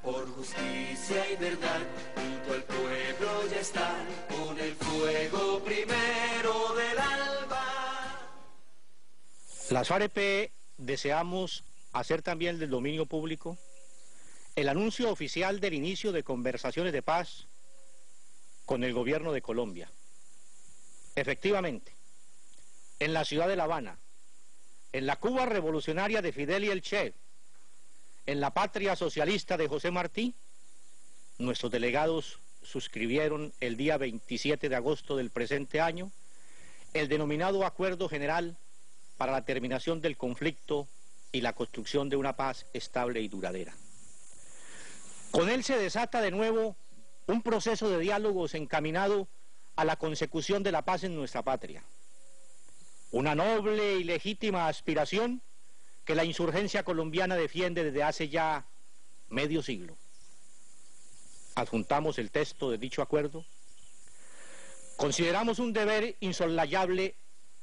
Por justicia y verdad, junto al pueblo ya están, con el fuego primero del alba. Las FAREP deseamos hacer también del dominio público el anuncio oficial del inicio de conversaciones de paz con el gobierno de Colombia. Efectivamente, en la ciudad de La Habana, en la Cuba revolucionaria de Fidel y el Che, en la patria socialista de José Martí, nuestros delegados suscribieron el día 27 de agosto del presente año el denominado Acuerdo General para la terminación del conflicto y la construcción de una paz estable y duradera. Con él se desata de nuevo un proceso de diálogos encaminado a la consecución de la paz en nuestra patria. Una noble y legítima aspiración que la insurgencia colombiana defiende desde hace ya medio siglo. Adjuntamos el texto de dicho acuerdo. Consideramos un deber insoslayable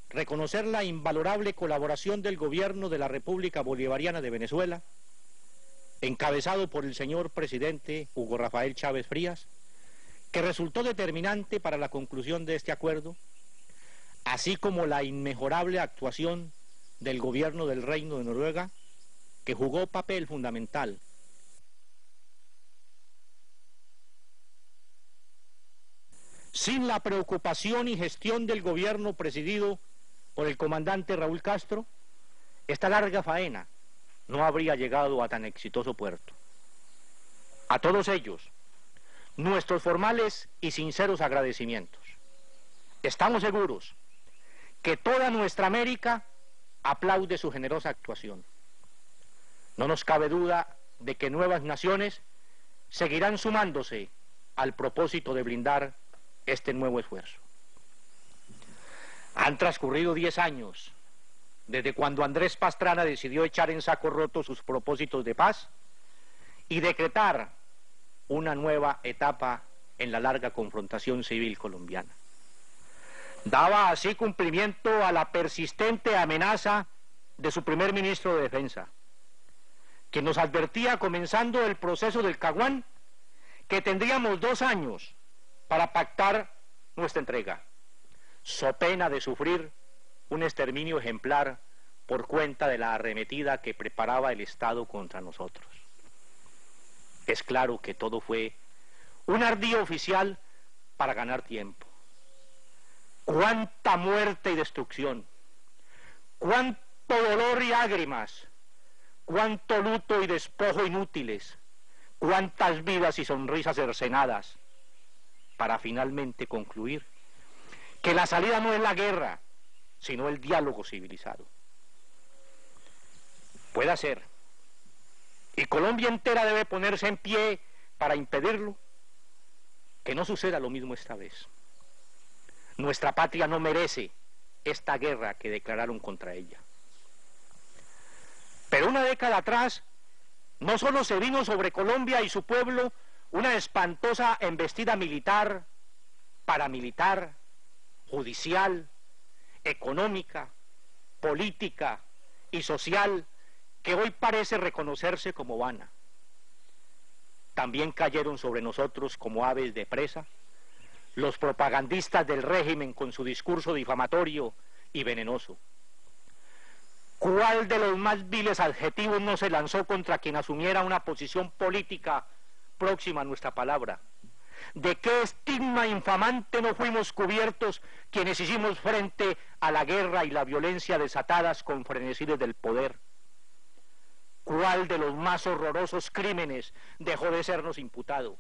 reconocer la invalorable colaboración del gobierno de la República Bolivariana de Venezuela, encabezado por el señor presidente Hugo Rafael Chávez Frías, que resultó determinante para la conclusión de este acuerdo, así como la inmejorable actuación del gobierno del Reino de Noruega, que jugó papel fundamental sin la preocupación y gestión del gobierno presidido por el comandante Raúl Castro, esta larga faena no habría llegado a tan exitoso puerto. A todos ellos, nuestros formales y sinceros agradecimientos. Estamos seguros que toda nuestra América aplaude su generosa actuación. No nos cabe duda de que nuevas naciones seguirán sumándose al propósito de blindar este nuevo esfuerzo. Han transcurrido 10 años desde cuando Andrés Pastrana decidió echar en saco roto sus propósitos de paz y decretar una nueva etapa en la larga confrontación civil colombiana. Daba así cumplimiento a la persistente amenaza de su primer ministro de Defensa, quien nos advertía, comenzando el proceso del Caguán, que tendríamos 2 años para pactar nuestra entrega, so pena de sufrir un exterminio ejemplar por cuenta de la arremetida que preparaba el Estado contra nosotros. Es claro que todo fue un ardío oficial para ganar tiempo. Cuánta muerte y destrucción, cuánto dolor y lágrimas, cuánto luto y despojo inútiles, cuántas vidas y sonrisas cercenadas, para finalmente concluir que la salida no es la guerra, sino el diálogo civilizado. Puede ser, y Colombia entera debe ponerse en pie para impedirlo, que no suceda lo mismo esta vez. Nuestra patria no merece esta guerra que declararon contra ella. Pero una década atrás, no solo se vino sobre Colombia y su pueblo una espantosa embestida militar, paramilitar, judicial, económica, política y social, que hoy parece reconocerse como vana. También cayeron sobre nosotros como aves de presa los propagandistas del régimen con su discurso difamatorio y venenoso. ¿Cuál de los más viles adjetivos no se lanzó contra quien asumiera una posición política próxima a nuestra palabra? ¿De qué estigma infamante no fuimos cubiertos quienes hicimos frente a la guerra y la violencia desatadas con frenesí del poder? ¿Cuál de los más horrorosos crímenes dejó de sernos imputado?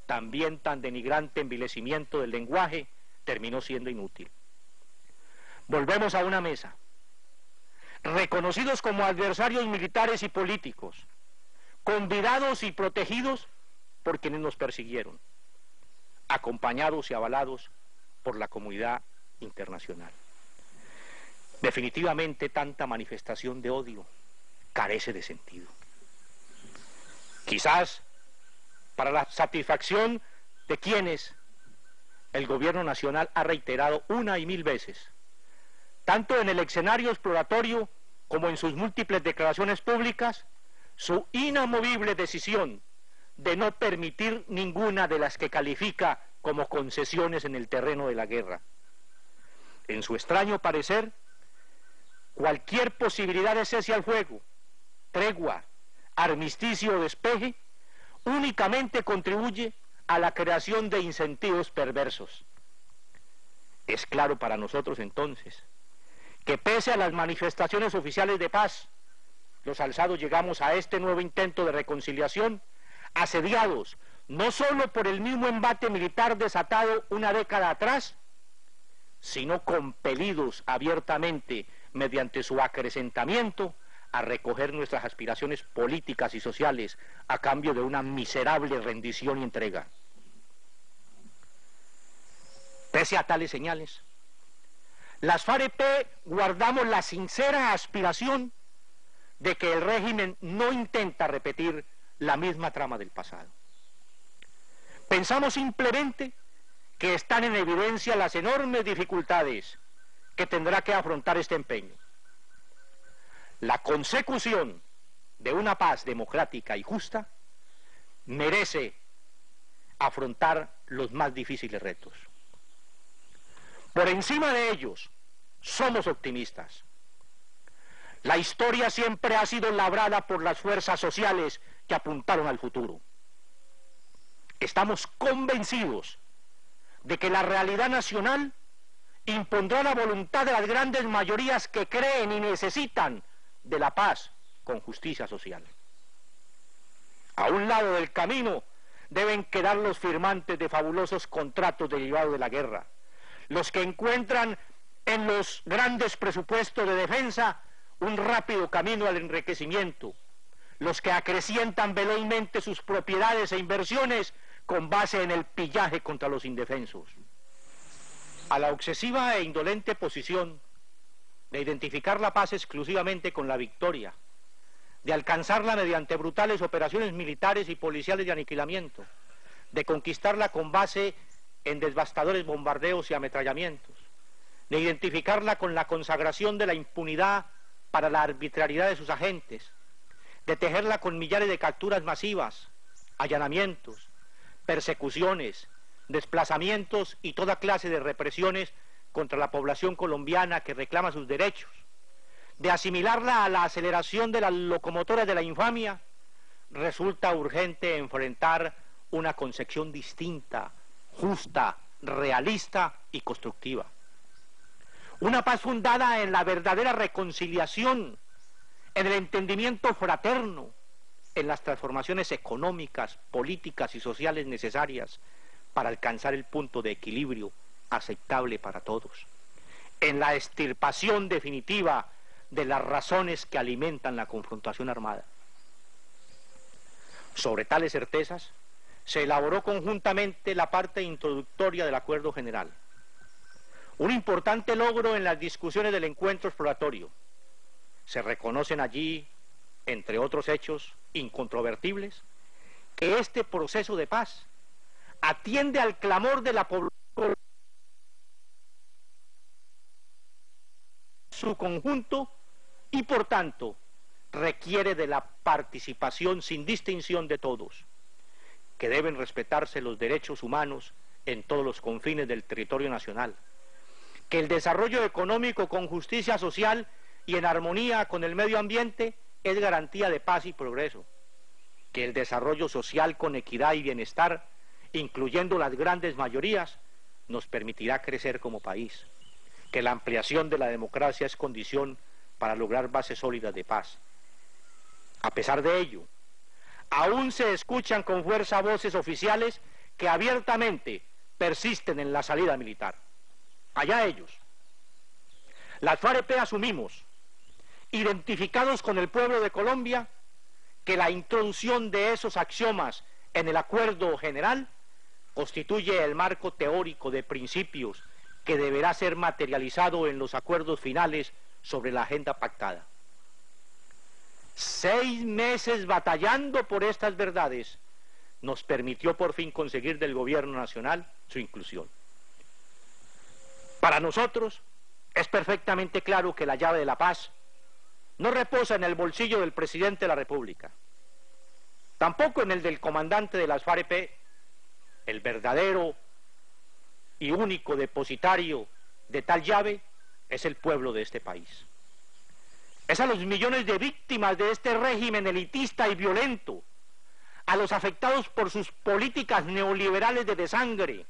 También tan denigrante envilecimiento del lenguaje terminó siendo inútil. Volvemos a una mesa, reconocidos como adversarios militares y políticos, convidados y protegidos por quienes nos persiguieron, acompañados y avalados por la comunidad internacional. Definitivamente tanta manifestación de odio carece de sentido. Quizás para la satisfacción de quienes el gobierno nacional ha reiterado una y mil veces tanto en el escenario exploratorio como en sus múltiples declaraciones públicas, su inamovible decisión de no permitir ninguna de las que califica como concesiones en el terreno de la guerra. En su extraño parecer, cualquier posibilidad de cese al fuego, tregua, armisticio o despeje, únicamente contribuye a la creación de incentivos perversos. Es claro para nosotros entonces que pese a las manifestaciones oficiales de paz, los alzados llegamos a este nuevo intento de reconciliación, asediados no solo por el mismo embate militar desatado una década atrás, sino compelidos abiertamente mediante su acrecentamiento a recoger nuestras aspiraciones políticas y sociales a cambio de una miserable rendición y entrega. Pese a tales señales, las FAREP guardamos la sincera aspiración de que el régimen no intenta repetir la misma trama del pasado. Pensamos simplemente que están en evidencia las enormes dificultades que tendrá que afrontar este empeño. La consecución de una paz democrática y justa merece afrontar los más difíciles retos. Por encima de ellos, somos optimistas. La historia siempre ha sido labrada por las fuerzas sociales que apuntaron al futuro. Estamos convencidos de que la realidad nacional impondrá la voluntad de las grandes mayorías que creen y necesitan de la paz con justicia social. A un lado del camino deben quedar los firmantes de fabulosos contratos derivados de la guerra, los que encuentran en los grandes presupuestos de defensa un rápido camino al enriquecimiento, los que acrecientan velozmente sus propiedades e inversiones con base en el pillaje contra los indefensos. A la obsesiva e indolente posición de identificar la paz exclusivamente con la victoria, de alcanzarla mediante brutales operaciones militares y policiales de aniquilamiento, de conquistarla con base en devastadores bombardeos y ametrallamientos, de identificarla con la consagración de la impunidad para la arbitrariedad de sus agentes, de tejerla con millares de capturas masivas, allanamientos, persecuciones, desplazamientos y toda clase de represiones contra la población colombiana que reclama sus derechos, de asimilarla a la aceleración de las locomotoras de la infamia, resulta urgente enfrentar una concepción distinta, justa, realista y constructiva. Una paz fundada en la verdadera reconciliación, en el entendimiento fraterno, en las transformaciones económicas, políticas y sociales necesarias para alcanzar el punto de equilibrio aceptable para todos, en la extirpación definitiva de las razones que alimentan la confrontación armada. Sobre tales certezas, se elaboró conjuntamente la parte introductoria del Acuerdo General. Un importante logro en las discusiones del encuentro exploratorio. Se reconocen allí, entre otros hechos incontrovertibles, que este proceso de paz atiende al clamor de la población en su conjunto y por tanto requiere de la participación sin distinción de todos, que deben respetarse los derechos humanos en todos los confines del territorio nacional, que el desarrollo económico con justicia social y en armonía con el medio ambiente es garantía de paz y progreso, que el desarrollo social con equidad y bienestar, incluyendo las grandes mayorías, nos permitirá crecer como país, que la ampliación de la democracia es condición para lograr bases sólidas de paz. A pesar de ello, aún se escuchan con fuerza voces oficiales que abiertamente persisten en la salida militar. Allá ellos. Las FAREP asumimos, identificados con el pueblo de Colombia, que la introducción de esos axiomas en el Acuerdo General constituye el marco teórico de principios que deberá ser materializado en los acuerdos finales sobre la agenda pactada. 6 meses batallando por estas verdades nos permitió por fin conseguir del gobierno nacional su inclusión. Para nosotros, Es perfectamente claro que la llave de la paz no reposa en el bolsillo del presidente de la República, tampoco en el del comandante de las FAREP. El verdadero y único depositario de tal llave es el pueblo de este país. Es a los millones de víctimas de este régimen elitista y violento, a los afectados por sus políticas neoliberales de desangre,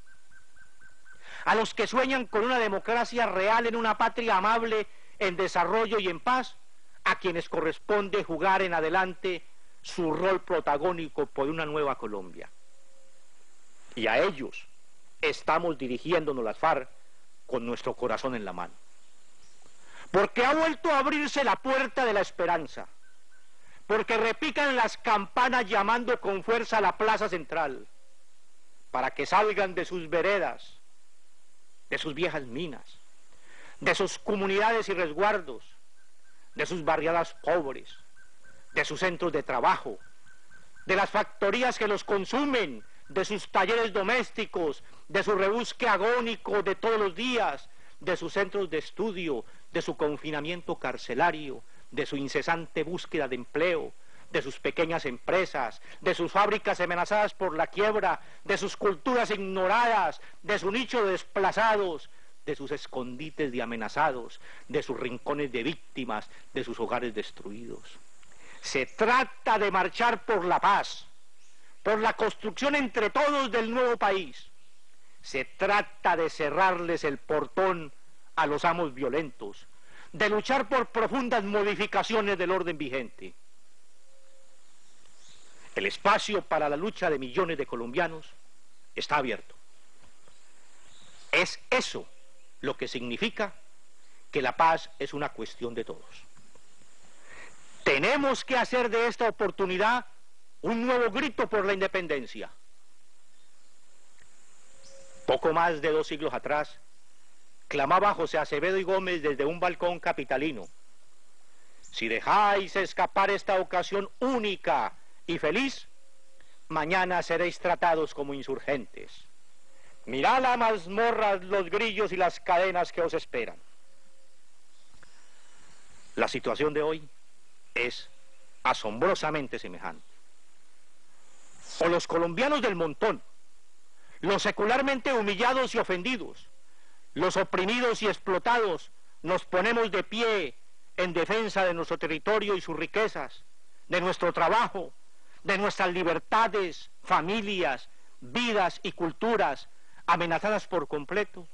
a los que sueñan con una democracia real en una patria amable, en desarrollo y en paz, a quienes corresponde jugar en adelante su rol protagónico por una nueva Colombia. Y a ellos estamos dirigiéndonos las FARC con nuestro corazón en la mano. Porque ha vuelto a abrirse la puerta de la esperanza, porque repican las campanas llamando con fuerza a la plaza central, para que salgan de sus veredas, de sus viejas minas, de sus comunidades y resguardos, de sus barriadas pobres, de sus centros de trabajo, de las factorías que los consumen, de sus talleres domésticos, de su rebusque agónico de todos los días, de sus centros de estudio, de su confinamiento carcelario, de su incesante búsqueda de empleo, de sus pequeñas empresas, de sus fábricas amenazadas por la quiebra, de sus culturas ignoradas, de su nicho de desplazados, de sus escondites de amenazados, de sus rincones de víctimas, de sus hogares destruidos. Se trata de marchar por la paz, por la construcción entre todos del nuevo país. Se trata de cerrarles el portón a los amos violentos, de luchar por profundas modificaciones del orden vigente. El espacio para la lucha de millones de colombianos está abierto. Es eso lo que significa que la paz es una cuestión de todos. Tenemos que hacer de esta oportunidad un nuevo grito por la independencia. Poco más de 2 siglos atrás, clamaba José Acevedo y Gómez desde un balcón capitalino: si dejáis escapar esta ocasión única y feliz, mañana seréis tratados como insurgentes. Mirad las mazmorras, los grillos y las cadenas que os esperan. La situación de hoy es asombrosamente semejante. O los colombianos del montón, los secularmente humillados y ofendidos, los oprimidos y explotados, nos ponemos de pie en defensa de nuestro territorio y sus riquezas, de nuestro trabajo, de nuestras libertades, familias, vidas y culturas amenazadas por completo.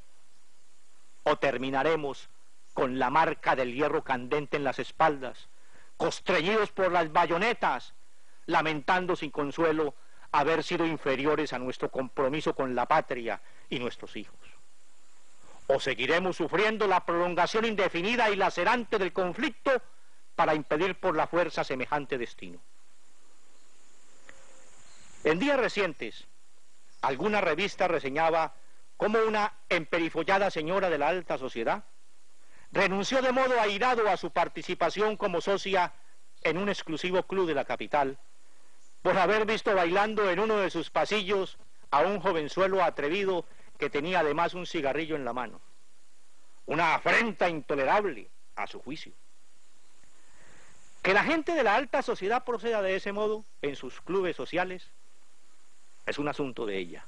O terminaremos con la marca del hierro candente en las espaldas, constreñidos por las bayonetas, lamentando sin consuelo haber sido inferiores a nuestro compromiso con la patria y nuestros hijos. O seguiremos sufriendo la prolongación indefinida y lacerante del conflicto para impedir por la fuerza semejante destino. En días recientes, alguna revista reseñaba cómo una emperifollada señora de la alta sociedad renunció de modo airado a su participación como socia en un exclusivo club de la capital, por haber visto bailando en uno de sus pasillos a un jovenzuelo atrevido que tenía además un cigarrillo en la mano. Una afrenta intolerable, a su juicio. Que la gente de la alta sociedad proceda de ese modo en sus clubes sociales es un asunto de ella.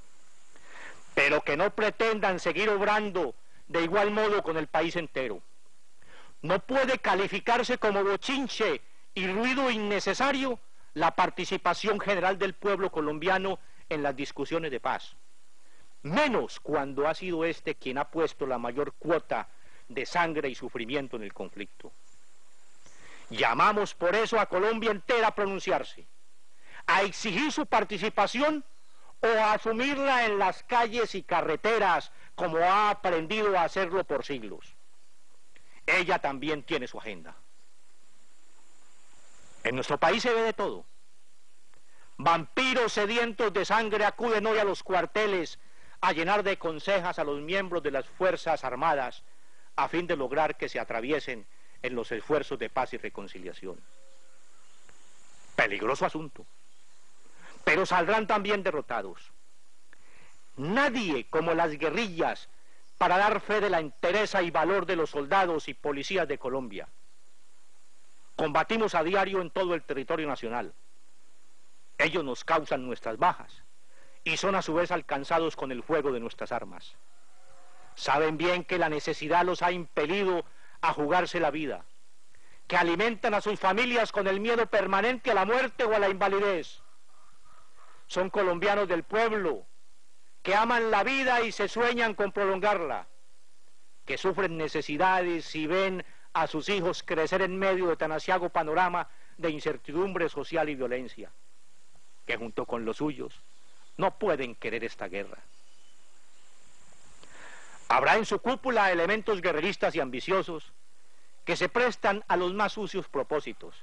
Pero que no pretendan seguir obrando de igual modo con el país entero. No puede calificarse como bochinche y ruido innecesario la participación general del pueblo colombiano en las discusiones de paz, menos cuando ha sido este quien ha puesto la mayor cuota de sangre y sufrimiento en el conflicto. Llamamos por eso a Colombia entera a pronunciarse, a exigir su participación o a asumirla en las calles y carreteras como ha aprendido a hacerlo por siglos. Ella también tiene su agenda. En nuestro país se ve de todo. Vampiros sedientos de sangre acuden hoy a los cuarteles a llenar de consejas a los miembros de las Fuerzas Armadas a fin de lograr que se atraviesen en los esfuerzos de paz y reconciliación. Peligroso asunto. Pero saldrán también derrotados. Nadie, como las guerrillas, para dar fe de la entereza y valor de los soldados y policías de Colombia. Combatimos a diario en todo el territorio nacional. Ellos nos causan nuestras bajas y son a su vez alcanzados con el fuego de nuestras armas. Saben bien que la necesidad los ha impelido a jugarse la vida, que alimentan a sus familias con el miedo permanente a la muerte o a la invalidez. Son colombianos del pueblo, que aman la vida y se sueñan con prolongarla, que sufren necesidades y ven a sus hijos crecer en medio de tan aciago panorama de incertidumbre social y violencia, que junto con los suyos no pueden querer esta guerra. Habrá en su cúpula elementos guerreristas y ambiciosos que se prestan a los más sucios propósitos,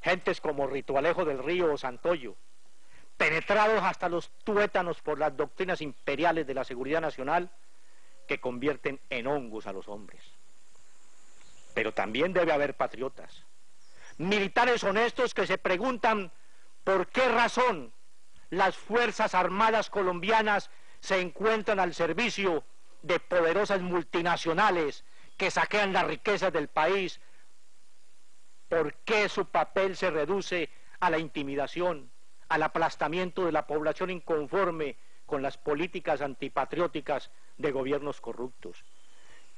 gentes como Ritualejo del Río o Santoyo, penetrados hasta los tuétanos por las doctrinas imperiales de la seguridad nacional que convierten en hongos a los hombres. Pero también debe haber patriotas, militares honestos que se preguntan por qué razón las Fuerzas Armadas colombianas se encuentran al servicio de poderosas multinacionales que saquean las riquezas del país, por qué su papel se reduce a la intimidación, al aplastamiento de la población inconforme con las políticas antipatrióticas de gobiernos corruptos,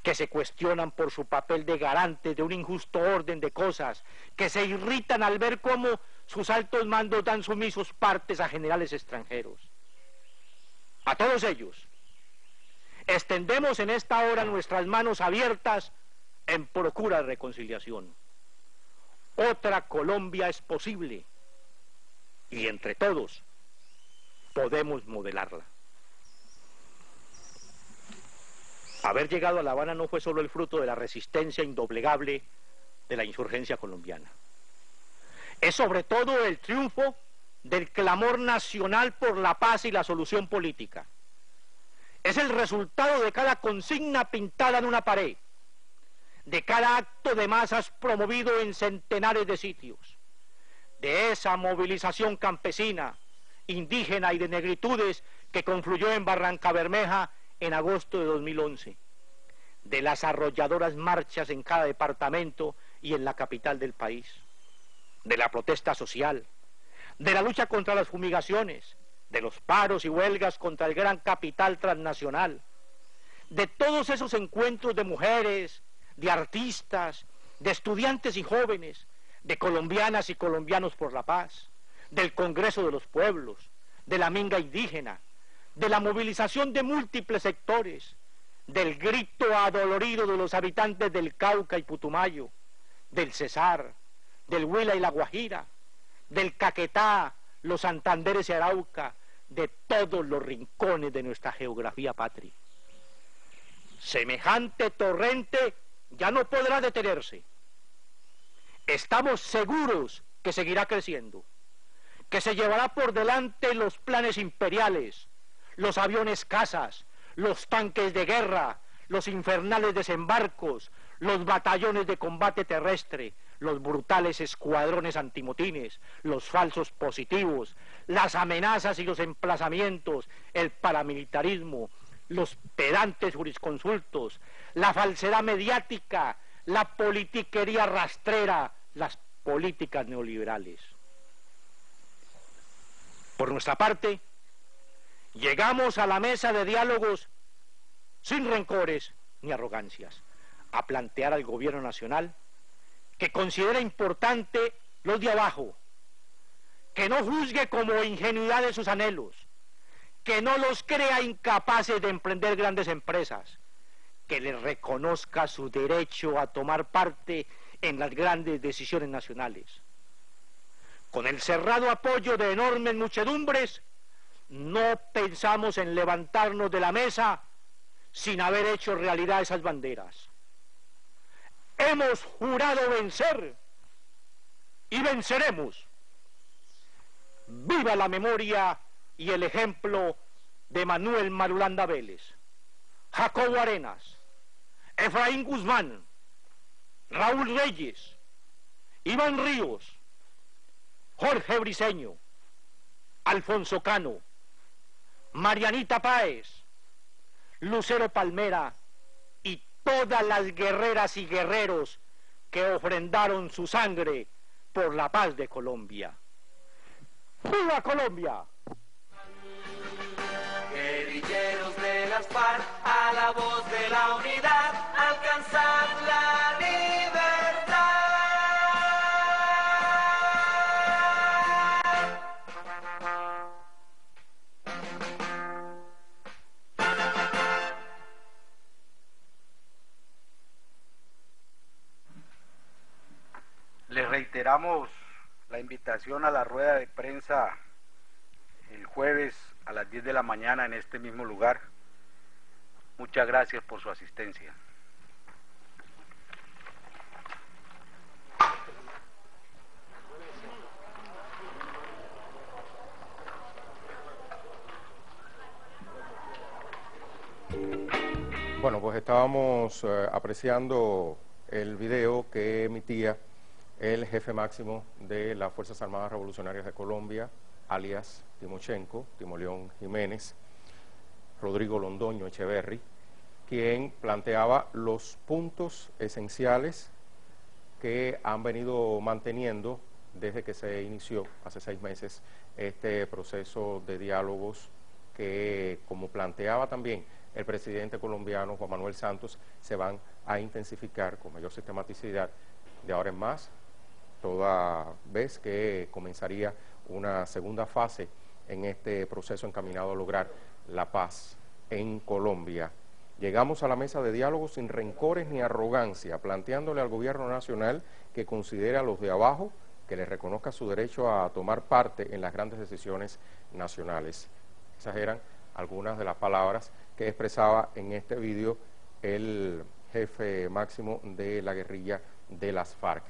que se cuestionan por su papel de garantes de un injusto orden de cosas, que se irritan al ver cómo sus altos mandos dan sumisos partes a generales extranjeros. A todos ellos, extendemos en esta hora nuestras manos abiertas en procura de reconciliación. Otra Colombia es posible y entre todos podemos modelarla. Haber llegado a La Habana no fue solo el fruto de la resistencia indoblegable de la insurgencia colombiana. Es sobre todo el triunfo del clamor nacional por la paz y la solución política. Es el resultado de cada consigna pintada en una pared, de cada acto de masas promovido en centenares de sitios, de esa movilización campesina, indígena y de negritudes que confluyó en Barrancabermeja en agosto de 2011, de las arrolladoras marchas en cada departamento y en la capital del país, de la protesta social, de la lucha contra las fumigaciones, de los paros y huelgas contra el gran capital transnacional, de todos esos encuentros de mujeres, de artistas, de estudiantes y jóvenes, de colombianas y colombianos por la paz, del Congreso de los Pueblos, de la minga indígena, de la movilización de múltiples sectores, del grito adolorido de los habitantes del Cauca y Putumayo, del Cesar, del Huila y la Guajira, del Caquetá, los Santanderes y Arauca, de todos los rincones de nuestra geografía patria. Semejante torrente ya no podrá detenerse. Estamos seguros que seguirá creciendo, que se llevará por delante los planes imperiales, los aviones cazas, los tanques de guerra, los infernales desembarcos, los batallones de combate terrestre, los brutales escuadrones antimotines, los falsos positivos, las amenazas y los emplazamientos, el paramilitarismo, los pedantes jurisconsultos, la falsedad mediática, la politiquería rastrera, las políticas neoliberales. Por nuestra parte, llegamos a la mesa de diálogos sin rencores ni arrogancias, a plantear al gobierno nacional que considera importante los de abajo, que no juzgue como ingenuidad de sus anhelos, que no los crea incapaces de emprender grandes empresas, que les reconozca su derecho a tomar parte en las grandes decisiones nacionales. Con el cerrado apoyo de enormes muchedumbres, no pensamos en levantarnos de la mesa sin haber hecho realidad esas banderas. Hemos jurado vencer y venceremos. Viva la memoria y el ejemplo de Manuel Marulanda Vélez, Jacobo Arenas, Efraín Guzmán, Raúl Reyes, Iván Ríos, Jorge Briceño, Alfonso Cano, Marianita Páez, Lucero Palmera y todas las guerreras y guerreros que ofrendaron su sangre por la paz de Colombia. ¡Viva Colombia! Guerrilleros de las FARC, a la voz de la unidad, alcanzad la libertad. Les reiteramos la invitación a la rueda de prensa el jueves a las 10 de la mañana en este mismo lugar. Muchas gracias por su asistencia. Bueno, pues estábamos apreciando el video que emitía el jefe máximo de las Fuerzas Armadas Revolucionarias de Colombia, alias Timochenko, Timoleón Jiménez, Rodrigo Londoño Echeverry, quien planteaba los puntos esenciales que han venido manteniendo desde que se inició hace 6 meses este proceso de diálogos que, como planteaba también el presidente colombiano Juan Manuel Santos, se van a intensificar con mayor sistematicidad de ahora en más, toda vez que comenzaría una segunda fase en este proceso encaminado a lograr la paz en Colombia. Llegamos a la mesa de diálogo sin rencores ni arrogancia, planteándole al gobierno nacional que considere a los de abajo, que les reconozca su derecho a tomar parte en las grandes decisiones nacionales. Esas eran algunas de las palabras que expresaba en este vídeo el jefe máximo de la guerrilla de las FARC.